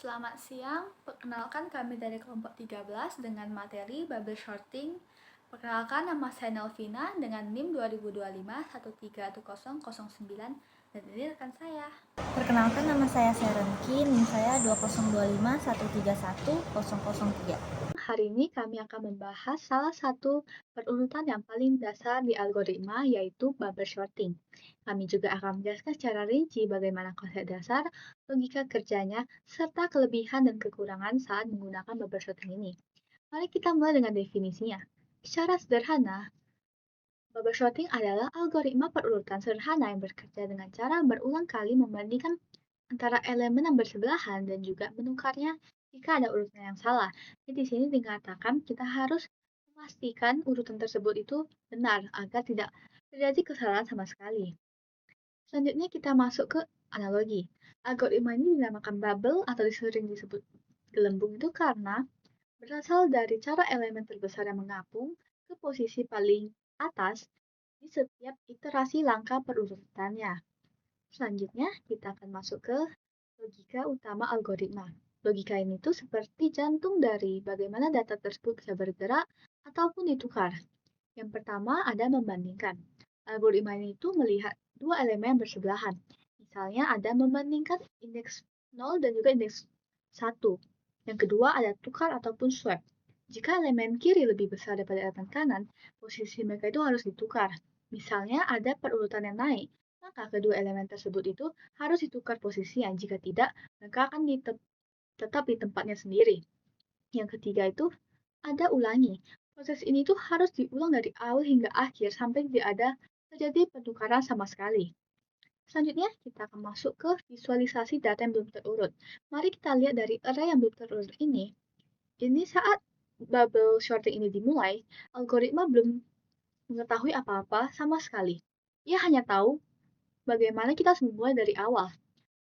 Selamat siang, perkenalkan kami dari kelompok 13 dengan materi bubble shorting. Perkenalkan, nama saya Nelvina dengan NIM 2025 dan ini rekan saya. Perkenalkan, nama saya Serenki, NIM saya 2025 Hari ini kami akan membahas salah satu perurutan yang paling dasar di algoritma, yaitu bubble shorting. Kami juga akan menjelaskan secara rinci bagaimana konsep dasar, logika kerjanya, serta kelebihan dan kekurangan saat menggunakan bubble shorting ini. Mari kita mulai dengan definisinya. Secara sederhana, bubble shorting adalah algoritma perurutan sederhana yang bekerja dengan cara berulang kali membandingkan antara elemen yang bersebelahan dan juga menukarnya jika ada urutan yang salah. Jadi di sini dikatakan kita harus memastikan urutan tersebut itu benar agar tidak terjadi kesalahan sama sekali. Selanjutnya kita masuk ke analogi. Algoritma ini dinamakan bubble atau sering disebut gelembung itu karena berasal dari cara elemen terbesar yang mengapung ke posisi paling atas di setiap iterasi langkah perurutannya. Selanjutnya, kita akan masuk ke logika utama algoritma. Logika ini tuh seperti jantung dari bagaimana data tersebut bisa bergerak ataupun ditukar. Yang pertama ada membandingkan. Algoritma ini tuh melihat dua elemen bersebelahan. Misalnya ada membandingkan indeks 0 dan juga indeks 1. Yang kedua ada tukar ataupun swap. Jika elemen kiri lebih besar daripada elemen kanan, posisi mereka itu harus ditukar. Misalnya ada perurutan yang naik, maka kedua elemen tersebut itu harus ditukar posisinya. Jika tidak, mereka akan tetap di tempatnya sendiri. Yang ketiga itu ada ulangi. Proses ini tuh harus diulang dari awal hingga akhir sampai tidak ada terjadi pertukaran sama sekali. Selanjutnya, kita akan masuk ke visualisasi data yang belum terurut. Mari kita lihat dari array yang belum terurut ini. Ini saat bubble shorting ini dimulai, algoritma belum mengetahui apa-apa sama sekali. Ia hanya tahu bagaimana kita harus memulai dari awal.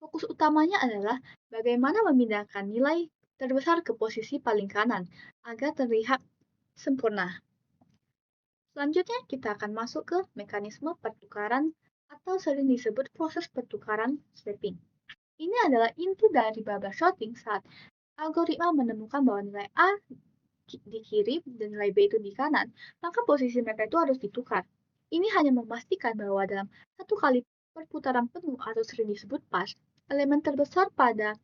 Fokus utamanya adalah bagaimana memindahkan nilai terbesar ke posisi paling kanan agar terlihat sempurna. Selanjutnya, kita akan masuk ke mekanisme pertukaran atau sering disebut proses pertukaran swapping. Ini adalah inti dari bubble shorting saat algoritma menemukan bahwa nilai A di kiri dan nilai B itu di kanan, maka posisi mereka itu harus ditukar. Ini hanya memastikan bahwa dalam satu kali perputaran penuh atau sering disebut pas, elemen terbesar pada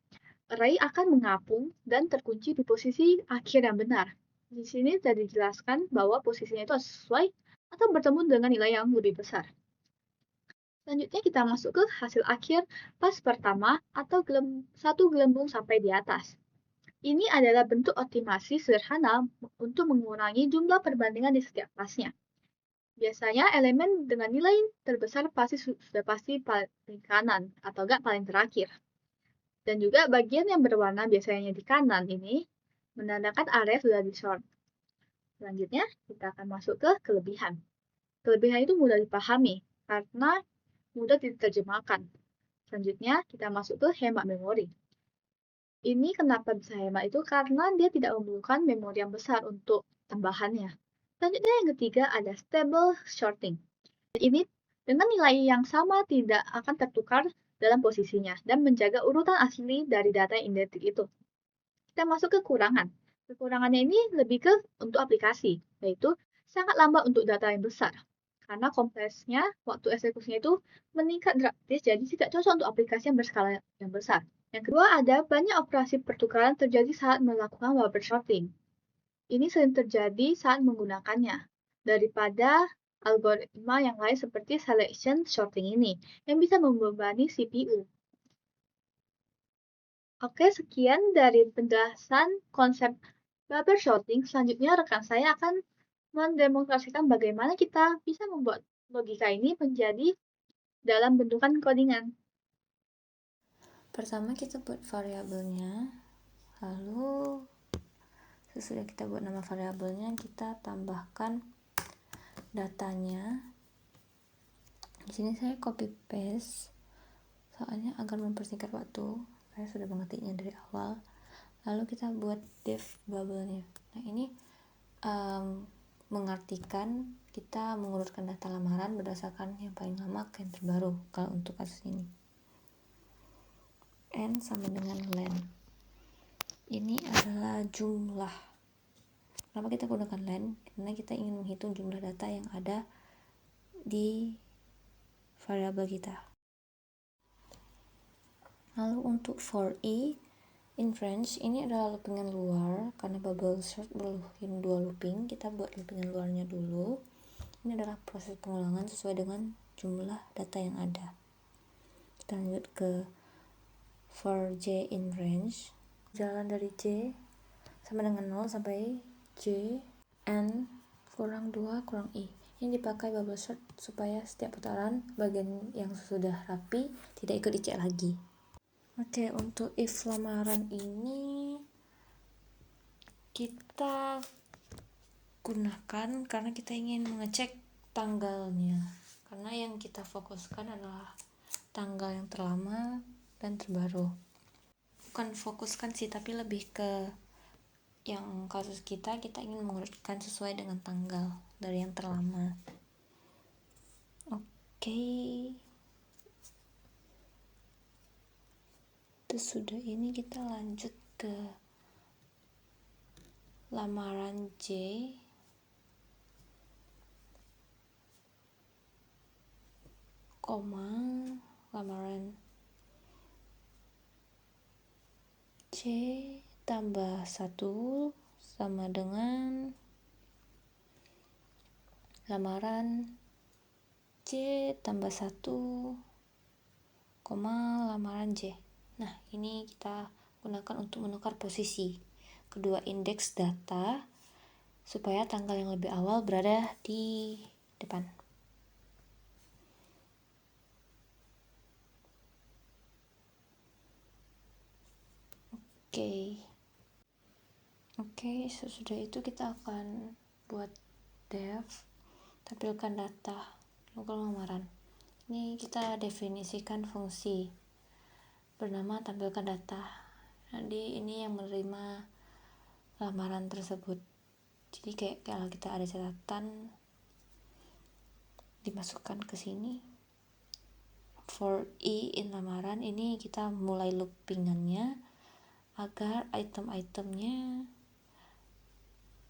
array akan mengapung dan terkunci di posisi akhir yang benar. Di sini sudah dijelaskan bahwa posisinya itu sesuai atau bertemu dengan nilai yang lebih besar. Selanjutnya kita masuk ke hasil akhir pas pertama atau satu gelembung sampai di atas. Ini adalah bentuk optimasi sederhana untuk mengurangi jumlah perbandingan di setiap pasnya. Biasanya elemen dengan nilai terbesar sudah pasti paling kanan atau enggak paling terakhir. Dan juga bagian yang berwarna biasanya di kanan ini menandakan area sudah di-sort. Selanjutnya, kita akan masuk ke kelebihan. Kelebihan itu mudah dipahami karena mudah diterjemahkan. Selanjutnya, kita masuk ke hemat memori. Ini kenapa bisa hemat itu karena dia tidak memerlukan memori yang besar untuk tambahannya. Selanjutnya yang ketiga ada stable shorting. Ini dengan nilai yang sama tidak akan tertukar dalam posisinya dan menjaga urutan asli dari data yang identik itu. Kita masuk ke kekurangan. Kekurangannya ini lebih ke untuk aplikasi, yaitu sangat lambat untuk data yang besar. Karena kompleksnya, waktu eksekusinya itu meningkat drastis, jadi tidak cocok untuk aplikasi yang berskala yang besar. Yang kedua, ada banyak operasi pertukaran terjadi saat melakukan bubble shorting. Ini sering terjadi saat menggunakannya, daripada algoritma yang lain seperti selection shorting ini, yang bisa membebani CPU. Oke, sekian dari penjelasan konsep bubble shorting. Selanjutnya, rekan saya akan mendemonstrasikan bagaimana kita bisa membuat logika ini menjadi dalam bentukan codingan. Pertama kita buat variabelnya, lalu sesudah kita buat nama variabelnya kita tambahkan datanya. Di sini saya copy paste soalnya agar mempersingkat waktu. Saya sudah mengetiknya dari awal. Lalu kita buat div bubble-nya. Nah ini mengartikan kita mengurutkan data lamaran berdasarkan yang paling lama ke yang terbaru kalau untuk kasus ini. N sama dengan len. ini adalah jumlah. Kenapa kita gunakan len? Karena kita ingin menghitung jumlah data yang ada di variabel kita. Lalu untuk for i in range, ini adalah loopingan luar. Karena bubble sort berlooping 2 looping, kita buat loopingan luarnya dulu. Ini adalah proses pengulangan sesuai dengan jumlah data yang ada. Kita lanjut ke for j in range. Jalan dari j sama dengan 0 sampai j n kurang 2 kurang i. Ini dipakai bubble sort supaya setiap putaran bagian yang sudah rapi tidak ikut dicek lagi. Oke, untuk if lamaran ini kita gunakan karena kita ingin mengecek tanggalnya. Karena yang kita fokuskan adalah tanggal yang terlama dan terbaru. Bukan fokuskan sih, tapi lebih ke yang kasus kita ingin mengurutkan sesuai dengan tanggal dari yang terlama. Oke. Terus sudah ini kita lanjut ke lamaran J, koma lamaran C tambah 1 sama dengan lamaran C tambah 1, koma lamaran J. Nah, ini kita gunakan untuk menukar posisi kedua indeks data supaya tanggal yang lebih awal berada di depan. Oke, sesudah itu kita akan buat def tampilkan data lamaran. Ini kita definisikan fungsi bernama tampilkan data. Jadi ini yang menerima lamaran tersebut. Jadi kayak kalau kita ada catatan dimasukkan ke sini. For i in lamaran ini kita mulai loopingannya agar item-itemnya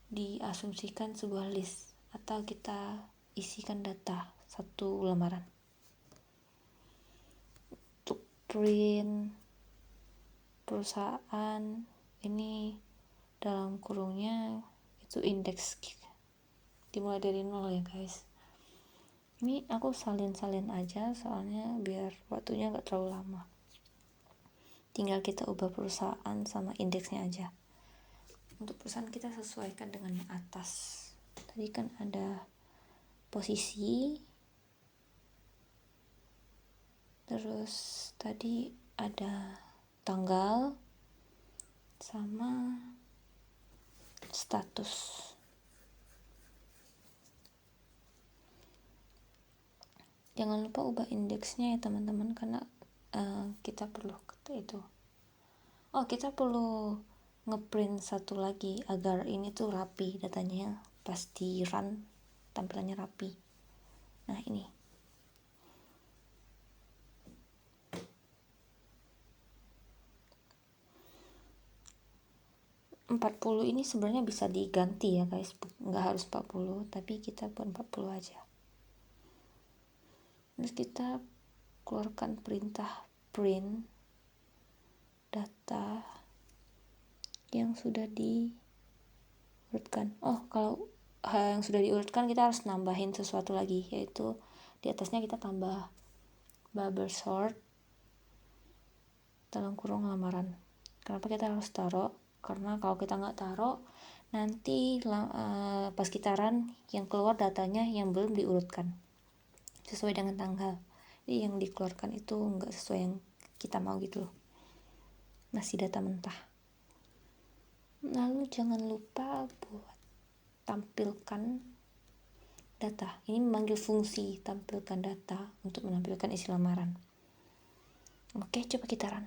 diasumsikan sebuah list atau kita isikan data satu lamaran. Untuk print perusahaan ini dalam kurungnya itu indeks dimulai dari 0 ya guys. Ini aku salin aja soalnya biar waktunya gak terlalu lama. Tinggal kita ubah perusahaan sama indeksnya aja. Untuk perusahaan kita sesuaikan dengan yang atas. Tadi kan ada posisi, terus tadi ada tanggal sama status. Jangan lupa ubah indeksnya ya teman-teman, karena kita perlu itu. Kita perlu ngeprint satu lagi agar ini tuh rapi datanya, pas di run tampilannya rapi. Nah, ini 40 ini sebenarnya bisa diganti ya guys, nggak harus 40, tapi kita buat 40 aja. Terus kita keluarkan perintah print data yang sudah diurutkan. Kalau yang sudah diurutkan kita harus nambahin sesuatu lagi, yaitu di atasnya kita tambah bubble sort dalam kurung lamaran. Kenapa kita harus taruh? Karena kalau kita nggak taruh, nanti pas kita run yang keluar datanya yang belum diurutkan sesuai dengan tanggal. Jadi yang dikeluarkan itu nggak sesuai yang kita mau gitu loh, masih data mentah. Lalu jangan lupa buat tampilkan data. Ini memanggil fungsi tampilkan data untuk menampilkan isi lamaran. Oke, coba kita run.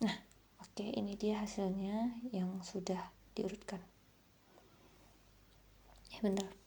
Nah, oke, ini dia hasilnya yang sudah diurutkan. Bentar.